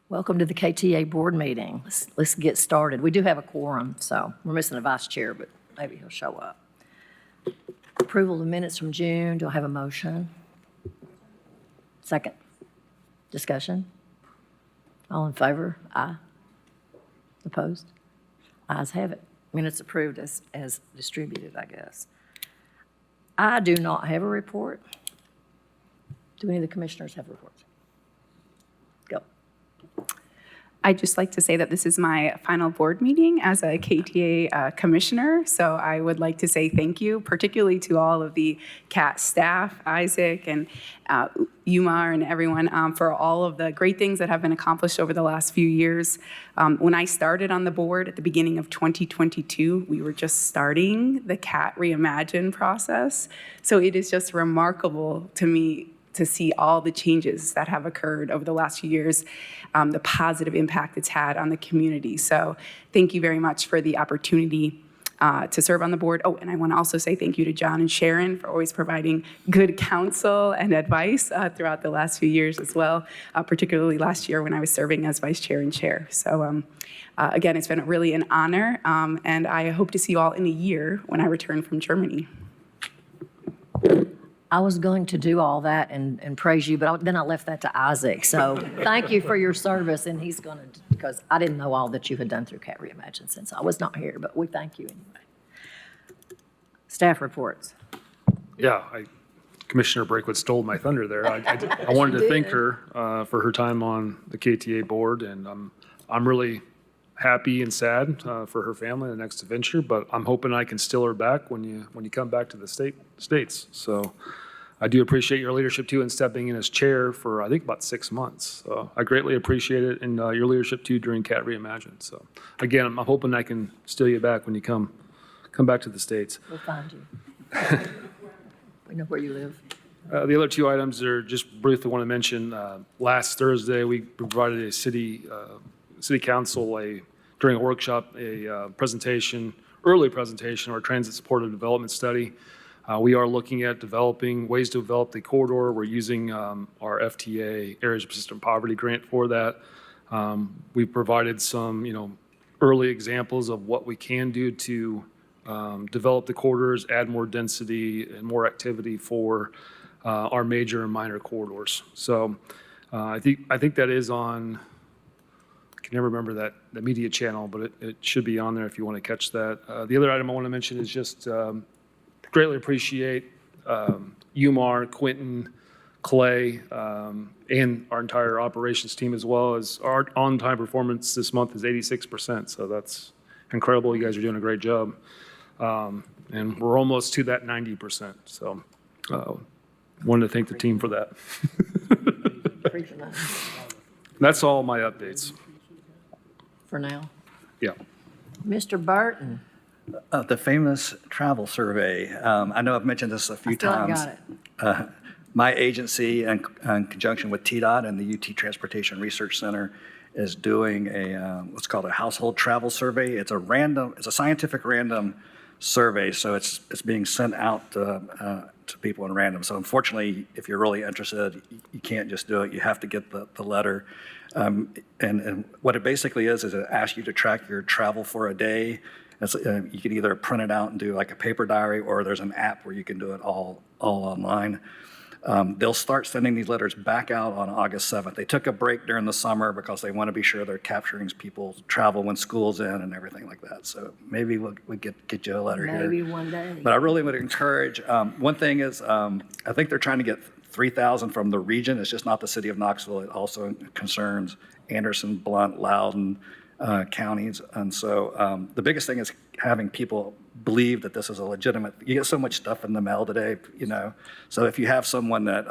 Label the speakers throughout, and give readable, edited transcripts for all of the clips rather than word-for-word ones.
Speaker 1: Welcome to the KTA board meeting. Let's get started. We do have a quorum, so we're missing a vice chair, but maybe he'll show up. Approval of the minutes from June. Do I have a motion? Second. Discussion? All in favor? Aye. Opposed? Ayes have it. Minutes approved as distributed, I guess. I do not have a report. Do any of the commissioners have reports? Go.
Speaker 2: I'd just like to say that this is my final board meeting as a KTA commissioner, so I would like to say thank you, particularly to all of the CAT staff, Isaac and Umar and everyone, for all of the great things that have been accomplished over the last few years. When I started on the board at the beginning of 2022, we were just starting the CAT Reimagine process, so it is just remarkable to me to see all the changes that have occurred over the last few years, the positive impact it's had on the community. So thank you very much for the opportunity to serve on the board. Oh, and I want to also say thank you to John and Sharon for always providing good counsel and advice throughout the last few years as well, particularly last year when I was serving as vice chair and chair. So again, it's been really an honor, and I hope to see you all in a year when I return from Germany.
Speaker 1: I was going to do all that and praise you, but then I left that to Isaac. So thank you for your service, and he's going to, because I didn't know all that you had done through CAT Reimagine since I was not here, but we thank you anyway. Staff reports.
Speaker 3: Yeah, Commissioner Brakewood stole my thunder there. I wanted to thank her for her time on the KTA board, and I'm really happy and sad for her family in the next adventure, but I'm hoping I can steal her back when you come back to the States. So I do appreciate your leadership too in stepping in as chair for I think about 6 months. So I greatly appreciate it, and your leadership too during CAT Reimagine. So again, I'm hoping I can steal you back when you come back to the States.
Speaker 1: We'll find you. We know where you live.
Speaker 3: The other two items are just briefly want to mention. Last Thursday, we provided a city council during a workshop a early presentation of our transit supportive development study. We are looking at developing ways to develop the corridor. We're using our FTA Areas of Persistent Poverty grant for that. We provided some early examples of what we can do to develop the corridors, add more density and more activity for our major and minor corridors. So I think that is on. I can never remember that media channel, but it should be on there if you want to catch that. The other item I want to mention is just greatly appreciate Umar, Quentin, Clay, and our entire operations team, as well as our on-time performance this month is 86%. So that's incredible. You guys are doing a great job. And we're almost to that 90%. So wanted to thank the team for that. That's all my updates.
Speaker 1: For now.
Speaker 3: Yeah.
Speaker 1: Mr. Burton.
Speaker 4: The famous travel survey. I know I've mentioned this a few times.
Speaker 1: I got it.
Speaker 4: My agency, in conjunction with TDOT and the UT Transportation Research Center, is doing what's called a household travel survey. It's a scientific random survey, so it's being sent out to people in random. So unfortunately, if you're really interested, you can't just do it. You have to get the letter. And what it basically is it asks you to track your travel for a day. You can either print it out and do like a paper diary, or there's an app where you can do it all online. They'll start sending these letters back out on August 7th. They took a break during the summer because they want to be sure they're capturing people's travel when school's in and everything like that. So maybe we'll get you a letter here.
Speaker 1: Maybe one day.
Speaker 4: But I really would encourage, one thing is, I think they're trying to get 3,000 from the region. It's just not the city of Knoxville. It also concerns Anderson, Blount, Loudoun counties. And so the biggest thing is having people believe that this is a legitimate, you get so much stuff in the mail today, So if you have someone that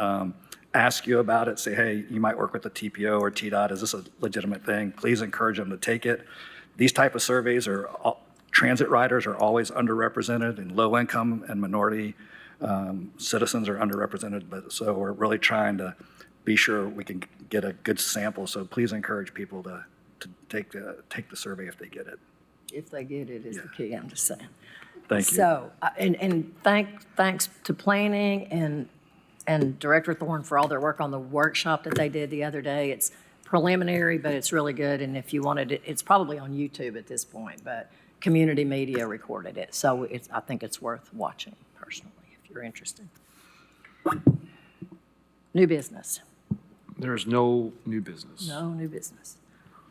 Speaker 4: asks you about it, say, hey, you might work with the TPO or TDOT, is this a legitimate thing? Please encourage them to take it. These type of surveys transit riders are always underrepresented, and low income and minority citizens are underrepresented, but so we're really trying to be sure we can get a good sample. So please encourage people to take the survey if they get it.
Speaker 1: If they get it is the key, I'm just saying.
Speaker 4: Thank you.
Speaker 1: So, and thanks to planning and Director Thorne for all their work on the workshop that they did the other day. It's preliminary, but it's really good, and if you wanted it, it's probably on YouTube at this point, but community media recorded it, so I think it's worth watching personally, if you're interested. New business.
Speaker 3: There's no new business.
Speaker 1: No new business.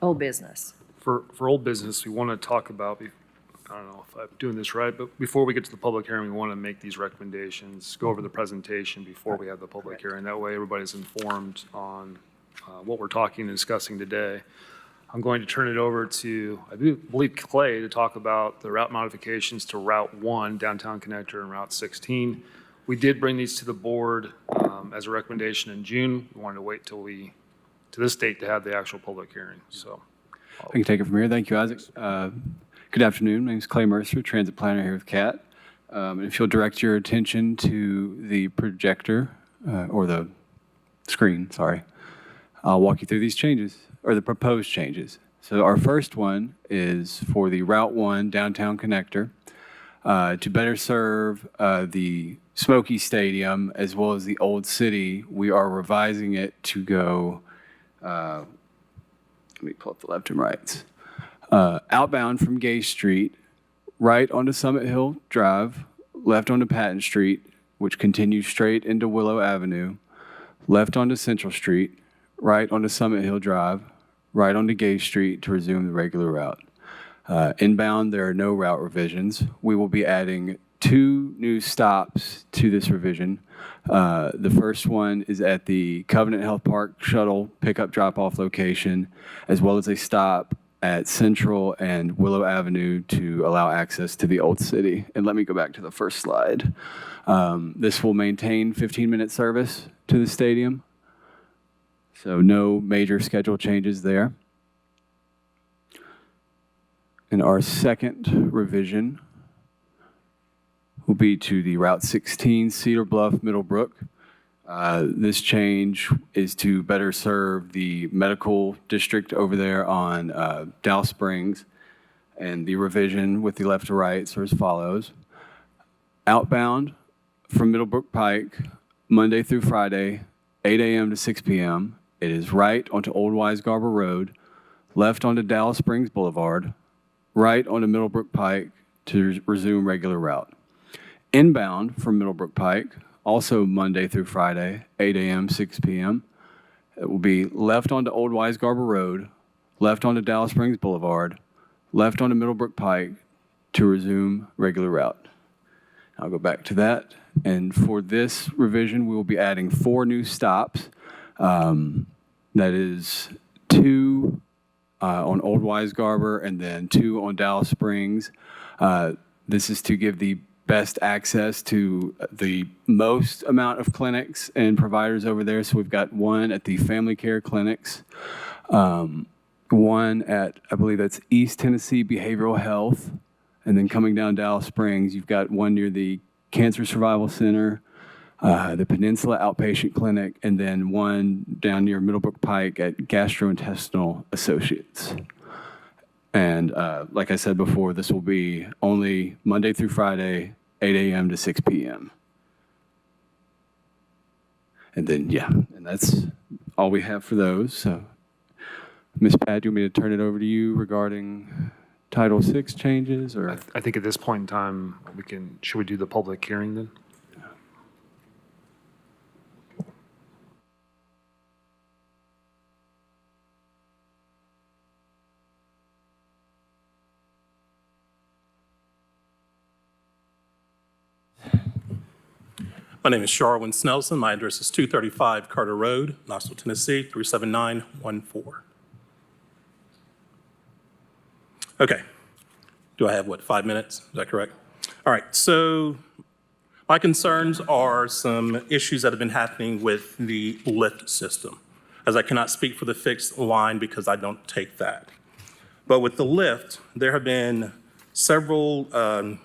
Speaker 1: Old business.
Speaker 3: For old business, we want to talk about, I don't know if I'm doing this right, but before we get to the public hearing, we want to make these recommendations, go over the presentation before we have the public hearing. That way, everybody's informed on what we're talking and discussing today. I'm going to turn it over to, I believe, Clay to talk about the route modifications to Route 1, Downtown Connector, and Route 16. We did bring these to the board as a recommendation in June. We wanted to wait till to this date to have the actual public hearing, so.
Speaker 5: I can take it from here. Thank you, Isaac. Good afternoon. My name is Clay Mercer, transit planner here with CAT. If you'll direct your attention to the projector, or the screen, sorry, I'll walk you through these changes, or the proposed changes. So our first one is for the Route 1 Downtown Connector. To better serve the Smoky Stadium as well as the Old City, we are revising it to go, let me pull up the left and rights. Outbound from Gay Street, right onto Summit Hill Drive, left onto Patton Street, which continues straight into Willow Avenue, left onto Central Street, right onto Summit Hill Drive, right onto Gay Street to resume the regular route. Inbound, there are no route revisions. We will be adding 2 new stops to this revision. The first one is at the Covenant Health Park shuttle pickup drop-off location, as well as a stop at Central and Willow Avenue to allow access to the Old City. And let me go back to the first slide. This will maintain 15-minute service to the stadium, so no major schedule changes there. And our second revision will be to the Route 16 Cedar Bluff Middlebrook. This change is to better serve the medical district over there on Dallas Springs. And the revision with the left to right are as follows. Outbound from Middlebrook Pike, Monday through Friday, 8 a.m. to 6 p.m. It is right onto Old Wise Garber Road, left onto Dallas Springs Boulevard, right onto Middlebrook Pike to resume regular route. Inbound from Middlebrook Pike, also Monday through Friday, 8 a.m., 6 p.m. It will be left onto Old Wise Garber Road, left onto Dallas Springs Boulevard, left onto Middlebrook Pike to resume regular route. I'll go back to that. And for this revision, we will be adding 4 new stops. That is 2 on Old Wise Garber and then 2 on Dallas Springs. This is to give the best access to the most amount of clinics and providers over there. So we've got 1 at the family care clinics, 1 at, I believe that's East Tennessee Behavioral Health, and then coming down Dallas Springs, you've got 1 near the Cancer Survival Center, the Peninsula Outpatient Clinic, and then 1 down near Middlebrook Pike at Gastrointestinal Associates. And like I said before, this will be only Monday through Friday, 8 a.m. to 6 p.m. And then, yeah, and that's all we have for those. So, Ms. Pat, do you want me to turn it over to you regarding Title VI changes? Or
Speaker 3: I think at this point in time, should we do the public hearing then?
Speaker 6: My name is Sharwin Snelson. My address is 235 Carter Road, Knoxville, Tennessee, 37914. Okay. Do I have, 5 minutes? Is that correct? All right. So my concerns are some issues that have been happening with the lift system, as I cannot speak for the fixed line because I don't take that. But with the lift, there have been several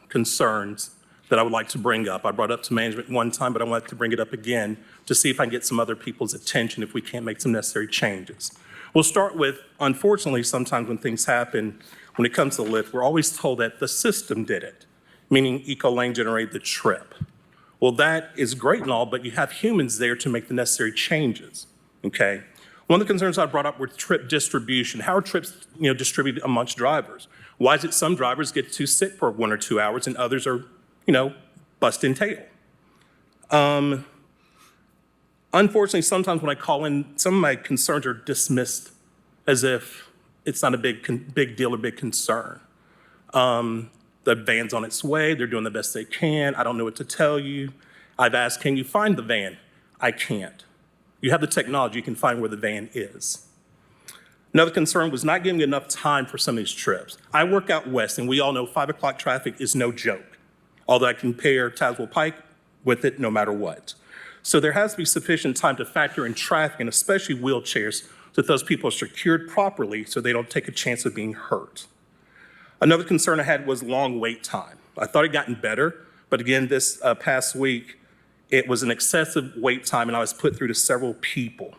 Speaker 6: concerns that I would like to bring up. I brought up to management one time, but I want to bring it up again to see if I can get some other people's attention if we can't make some necessary changes. We'll start with, unfortunately, sometimes when things happen, when it comes to lift, we're always told that the system did it, meaning Ecolane generated the trip. Well, that is great and all, but you have humans there to make the necessary changes, okay? One of the concerns I brought up were trip distribution. How are trips, distributed amongst drivers? Why is it some drivers get to sit for 1 or 2 hours and others are, busting tail? Unfortunately, sometimes when I call in, some of my concerns are dismissed as if it's not a big deal or big concern. The van's on its way. They're doing the best they can. I don't know what to tell you. I've asked, can you find the van? I can't. You have the technology. You can find where the van is. Another concern was not giving enough time for some of these trips. I work out west, and we all know 5 o'clock traffic is no joke, although I can pair Tazewell Pike with it no matter what. So there has to be sufficient time to factor in traffic, and especially wheelchairs, so that those people are secured properly so they don't take a chance of being hurt. Another concern I had was long wait time. I thought it gotten better, but again, this past week, it was an excessive wait time, and I was put through to several people.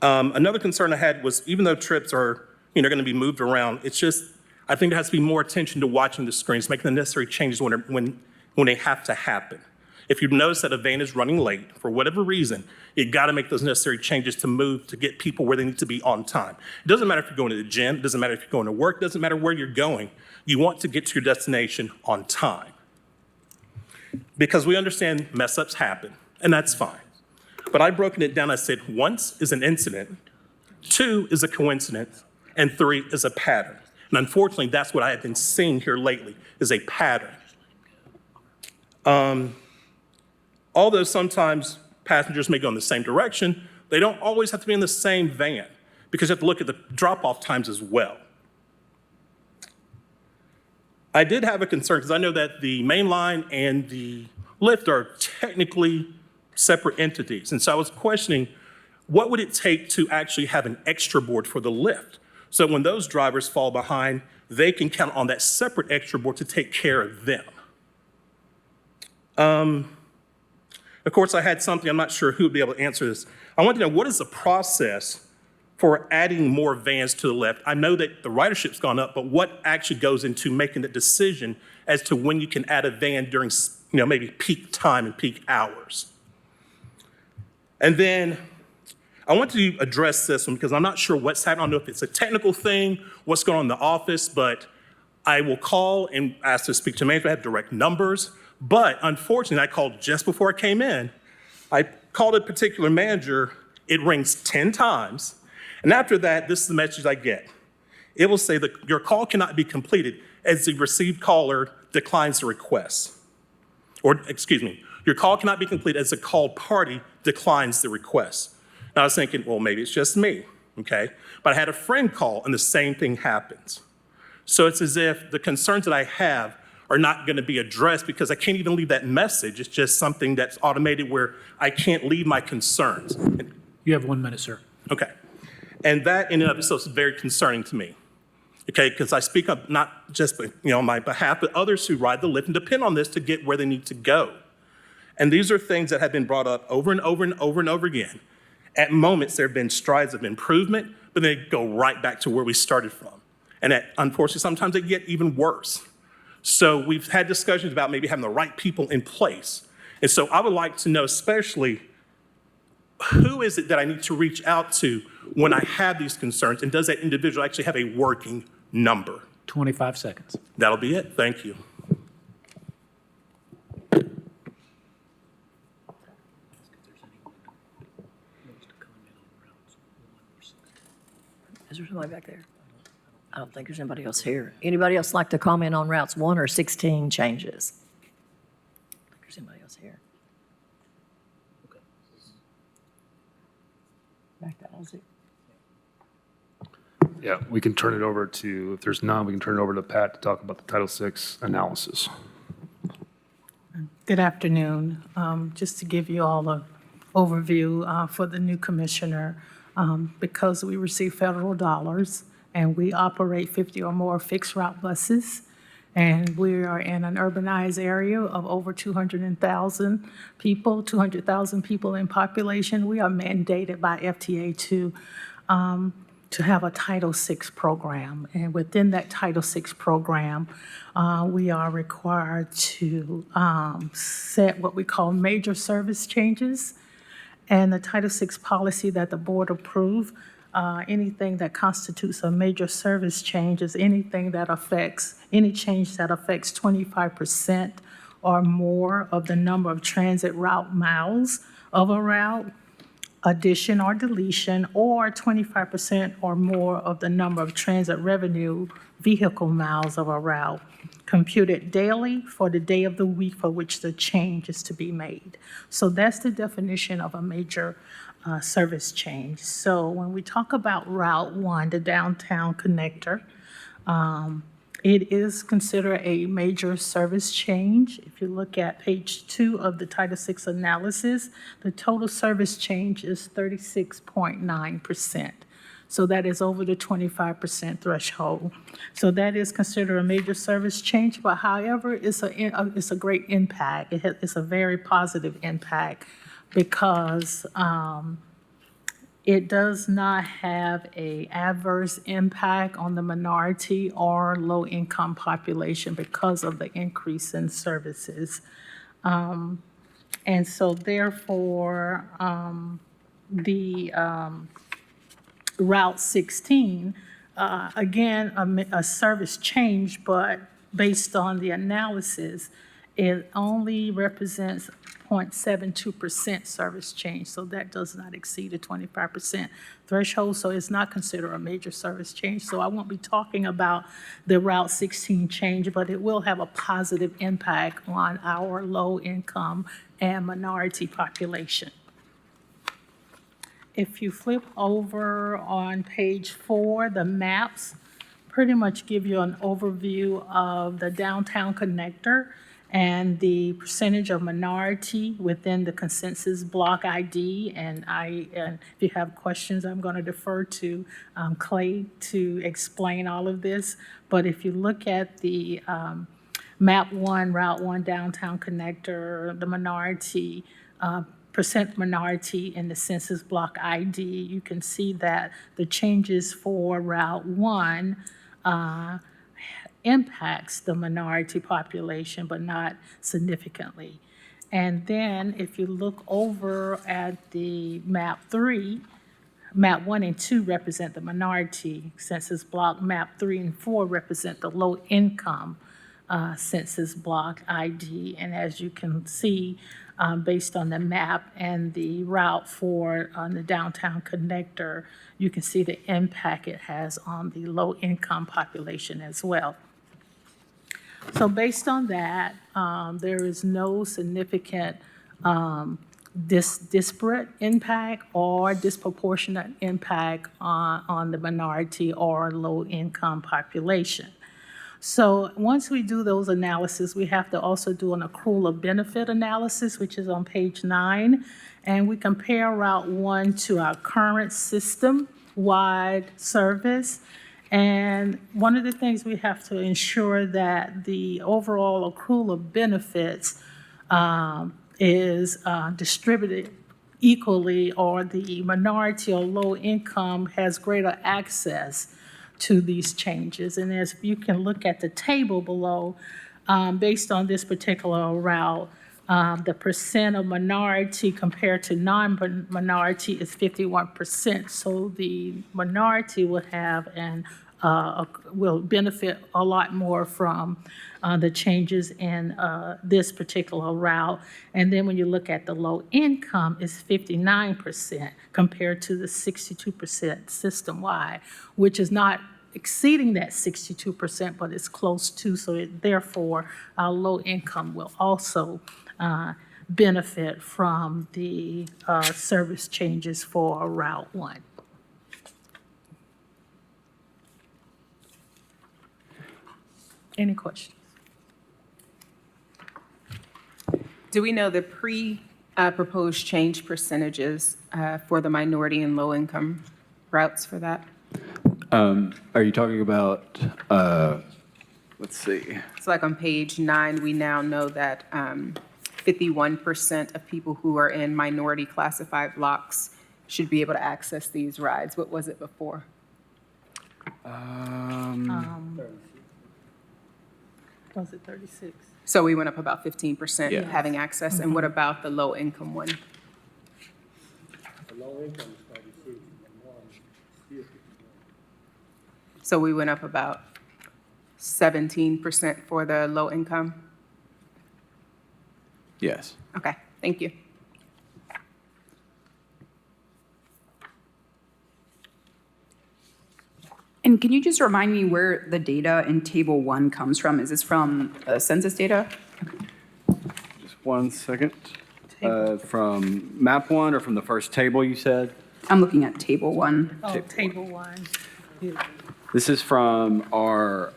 Speaker 6: Another concern I had was, even though trips are, going to be moved around, it's just, I think there has to be more attention to watching the screens, making the necessary changes when they have to happen. If you notice that a van is running late, for whatever reason, you got to make those necessary changes to move to get people where they need to be on time. It doesn't matter if you're going to the gym, it doesn't matter if you're going to work, it doesn't matter where you're going. You want to get to your destination on time. Because we understand mess ups happen, and that's fine. But I've broken it down. I said once is an incident, 2 is a coincidence, and 3 is a pattern. And unfortunately, that's what I have been seeing here lately, is a pattern. Although sometimes passengers may go in the same direction, they don't always have to be in the same van, because you have to look at the drop-off times as well. I did have a concern, because I know that the main line and the lift are technically separate entities. And so I was questioning, what would it take to actually have an extra board for the lift? So when those drivers fall behind, they can count on that separate extra board to take care of them. Of course, I had something, I'm not sure who would be able to answer this. I wanted to know, what is the process for adding more vans to the left? I know that the ridership's gone up, but what actually goes into making the decision as to when you can add a van during, maybe peak time and peak hours? And then I want to address this one because I'm not sure what's happening. I don't know if it's a technical thing, what's going on in the office, but I will call and ask to speak to management. I have direct numbers. But unfortunately, I called just before I came in. I called a particular manager. It rings 10 times. And after that, this is the message I get. It will say that your call cannot be completed as the received caller declines the request. Or, excuse me, your call cannot be completed as the called party declines the request. Now I was thinking, well, maybe it's just me, okay? But I had a friend call and the same thing happens. So it's as if the concerns that I have are not going to be addressed because I can't even leave that message. It's just something that's automated where I can't leave my concerns.
Speaker 7: You have 1 minute, sir.
Speaker 6: Okay. And that in and of itself is very concerning to me. Okay, because I speak up not just on my behalf, but others who ride the lift and depend on this to get where they need to go. And these are things that have been brought up over and over and over and over again. At moments, there have been strides of improvement, but they go right back to where we started from. And unfortunately, sometimes they get even worse. So we've had discussions about maybe having the right people in place. And so I would like to know, especially, who is it that I need to reach out to when I have these concerns? And does that individual actually have a working number?
Speaker 7: 25 seconds.
Speaker 6: That'll be it. Thank you.
Speaker 1: Is there somebody back there? I don't think there's anybody else here. Anybody else like to comment on routes 1 or 16 changes? I don't think there's anybody else here. Back that was it.
Speaker 3: Yeah, we can turn it over to, if there's none, we can turn it over to Pat to talk about the Title VI analysis.
Speaker 8: Good afternoon. Just to give you all an overview for the new commissioner, because we receive federal dollars and we operate 50 or more fixed route buses, and we are in an urbanized area of over 200,000 people in population, we are mandated by FTA to have a Title VI program. And within that Title VI program, we are required to set what we call major service changes. And the Title VI policy that the board approved, anything that constitutes a major service change is anything that affects, any change that affects 25% or more of the number of transit route miles of a route, addition or deletion, or 25% or more of the number of transit revenue vehicle miles of a route, computed daily for the day of the week for which the change is to be made. So that's the definition of a major service change. So when we talk about Route 1, the downtown connector, it is considered a major service change. If you look at page 2 of the Title VI analysis, the total service change is 36.9%. So that is over the 25% threshold. So that is considered a major service change, but however, it's a great impact. It's a very positive impact because it does not have an adverse impact on the minority or low-income population because of the increase in services. And so therefore, the Route 16, again, a service change, but based on the analysis, it only represents 0.72% service change, so that does not exceed a 25% threshold, so it's not considered a major service change. So I won't be talking about the Route 16 change, but it will have a positive impact on our low-income and minority population. If you flip over on page 4, the maps pretty much give you an overview of the downtown connector and the percentage of minority within the consensus block ID. And if you have questions, I'm going to defer to Clay to explain all of this. But if you look at the map 1, Route 1 downtown connector, the minority, percent minority in the census block ID, you can see that the changes for Route 1 impacts the minority population, but not significantly. And then if you look over at the map 3, map 1 and 2 represent the minority census block, map 3 and 4 represent the low income census block ID. And as you can see, based on the map and the route for the downtown connector, you can see the impact it has on the low income population as well. So based on that, there is no significant disparate impact or disproportionate impact on the minority or low-income population. So once we do those analyses, we have to also do an accrual of benefit analysis, which is on page 9, and we compare Route 1 to our current system-wide service. And one of the things we have to ensure that the overall accrual of benefits is distributed equally, or the minority or low income has greater access to these changes. And as you can look at the table below, based on this particular route, the percent of minority compared to non-minority is 51%. So the minority will have will benefit a lot more from the changes in this particular route. And then when you look at the low income, it's 59% compared to the 62% system-wide, which is not exceeding that 62%, but it's close to. So therefore, our low income will also benefit from the service changes for Route 1. Any questions?
Speaker 2: Do we know the proposed change percentages for the minority and low-income routes for that?
Speaker 5: Are you talking about, let's see.
Speaker 2: So like on page 9, we now know that 51% of people who are in minority classified blocks should be able to access these rides. What was it before?
Speaker 8: Was it 36?
Speaker 2: So we went up about 15%
Speaker 5: Yeah.
Speaker 2: having access. And what about the low income one? So we went up about 17% for the low income?
Speaker 5: Yes.
Speaker 2: Okay, thank you. And can you just remind me where the data in Table 1 comes from? Is this from census data?
Speaker 5: Just 1 second. From map 1 or from the first table you said?
Speaker 2: I'm looking at Table 1.
Speaker 8: Oh, Table 1.
Speaker 5: This is from our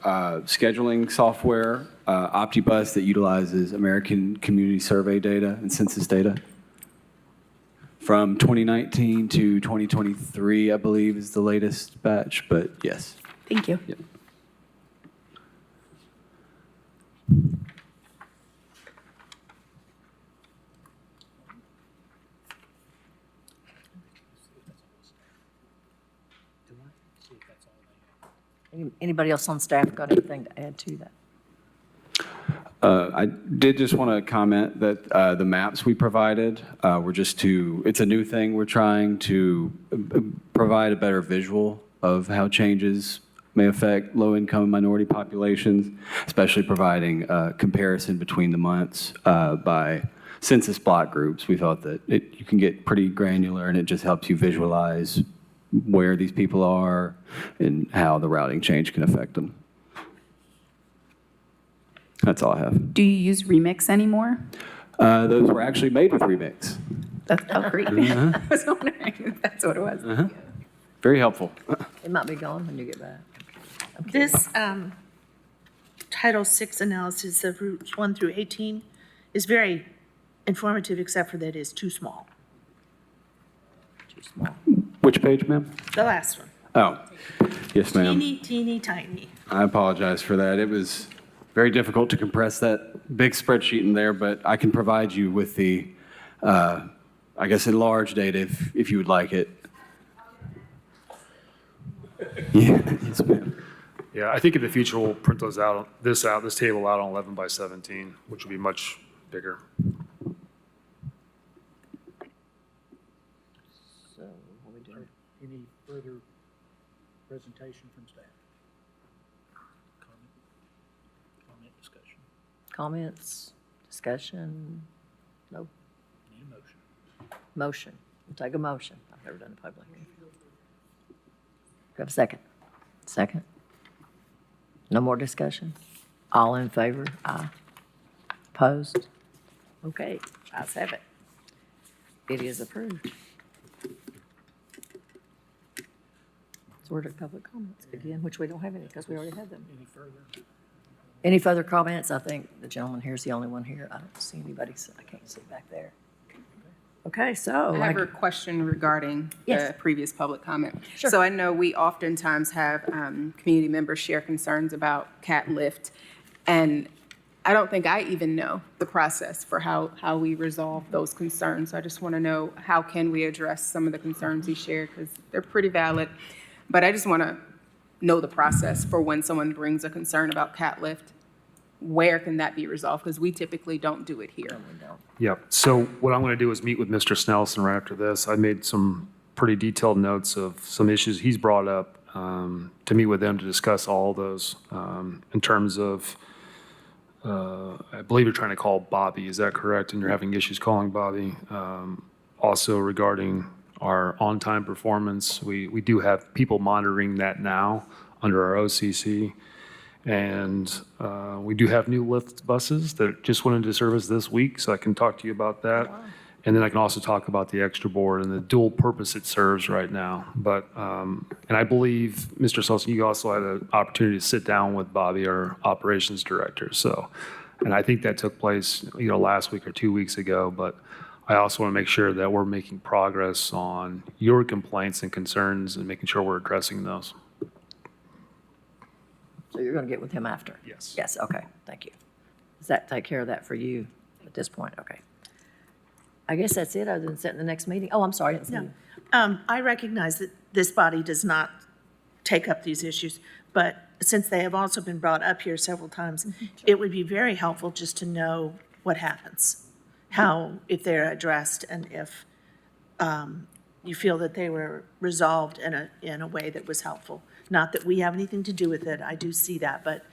Speaker 5: scheduling software, OptiBus, that utilizes American Community Survey data and census data. From 2019 to 2023, I believe, is the latest batch, but yes.
Speaker 2: Thank you.
Speaker 5: Yep.
Speaker 1: Anybody else on staff got anything to add to that?
Speaker 5: I did just want to comment that the maps we provided were just it's a new thing. We're trying to provide a better visual of how changes may affect low-income minority populations, especially providing a comparison between the months by census block groups. We thought that you can get pretty granular, and it just helps you visualize where these people are and how the routing change can affect them. That's all I have.
Speaker 2: Do you use Remix anymore?
Speaker 5: Those were actually made with Remix.
Speaker 2: That's great. I was wondering if that's what it was.
Speaker 5: Very helpful.
Speaker 1: It might be gone when you get back.
Speaker 9: This Title VI analysis of routes 1 through 18 is very informative, except for that it is too small.
Speaker 1: Too small.
Speaker 5: Which page, ma'am?
Speaker 9: The last one.
Speaker 5: Oh, yes, ma'am.
Speaker 9: Teeny, teeny, tiny.
Speaker 5: I apologize for that. It was very difficult to compress that big spreadsheet in there, but I can provide you with the, I guess, enlarged data if you would like it. Yeah, yes, ma'am.
Speaker 3: Yeah, I think in the future, we'll print this table out on 11 by 17, which will be much bigger.
Speaker 1: So, what we do?
Speaker 7: Any further presentation from staff? Comment, discussion?
Speaker 1: Comments, discussion? No.
Speaker 7: Need a motion?
Speaker 1: Motion. We'll take a motion. I've never done a public hearing. Do I have a second? Second? No more discussion? All in favor? Aye. Opposed? Okay, ayes have it. It is approved. So where do public comments begin, which we don't have any because we already had them.
Speaker 7: Any further?
Speaker 1: Any further comments? I think the gentleman here is the only one here. I don't see anybody, so I can't see back there. Okay, so.
Speaker 2: I have a question regarding
Speaker 1: Yes.
Speaker 2: the previous public comment.
Speaker 1: Sure.
Speaker 2: So I know we oftentimes have community members share concerns about cat lift, and I don't think I even know the process for how we resolve those concerns. I just want to know, how can we address some of the concerns he shared, because they're pretty valid. But I just want to know the process for when someone brings a concern about cat lift. Where can that be resolved? Because we typically don't do it here.
Speaker 3: Yep. So what I'm going to do is meet with Mr. Snelson right after this. I made some pretty detailed notes of some issues he's brought up to meet with them to discuss all those in terms of, I believe you're trying to call Bobby. Is that correct? And you're having issues calling Bobby. Also regarding our on-time performance, we do have people monitoring that now under our OCC. And we do have new Lyft buses that just went into service this week, so I can talk to you about that. And then I can also talk about the extra board and the dual purpose it serves right now. But, and I believe, Mr. Sullivan, you also had an opportunity to sit down with Bobby, our operations director. So, and I think that took place, last week or 2 weeks ago. But I also want to make sure that we're making progress on your complaints and concerns and making sure we're addressing those.
Speaker 1: So you're going to get with him after?
Speaker 3: Yes.
Speaker 1: Yes, okay, thank you. Does that take care of that for you at this point? Okay. I guess that's it, other than setting the next meeting. Oh, I'm sorry, I didn't see you.
Speaker 9: I recognize that this body does not take up these issues, but since they have also been brought up here several times, it would be very helpful just to know what happens, if they're addressed, and if you feel that they were resolved in a way that was helpful. Not that we have anything to do with it, I do see that, but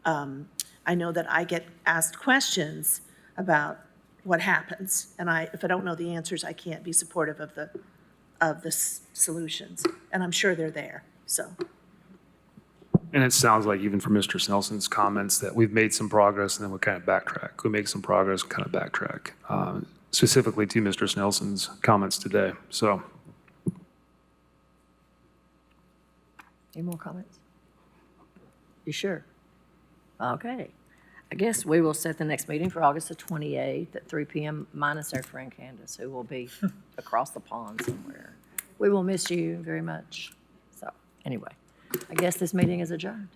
Speaker 9: I know that I get asked questions about what happens, and if I don't know the answers, I can't be supportive of the solutions, and I'm sure they're there, so.
Speaker 3: And it sounds like even from Mr. Snelson's comments that we've made some progress and then we'll kind of backtrack. We make some progress, kind of backtrack, specifically to Mr. Snelson's comments today. So
Speaker 1: Any more comments? You sure? Okay. I guess we will set the next meeting for August the 28th at 3 p.m. minus our friend Candace, who will be across the pond somewhere. We will miss you very much. So anyway, I guess this meeting is adjourned.